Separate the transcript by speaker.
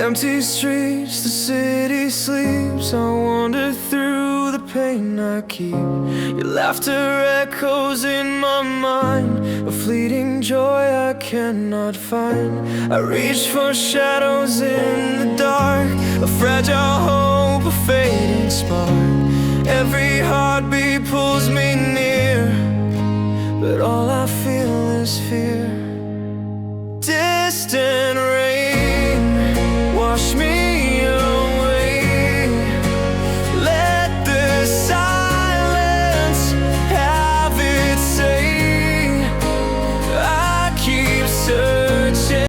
Speaker 1: Empty streets, the city sleeps. I wander through the pain I keep. Your laughter echoes in my mind, a fleeting joy I cannot find. I reach for shadows in the dark, a fragile hope, a fading spark. Every heartbeat pulls me near, but all I feel is fear. Distant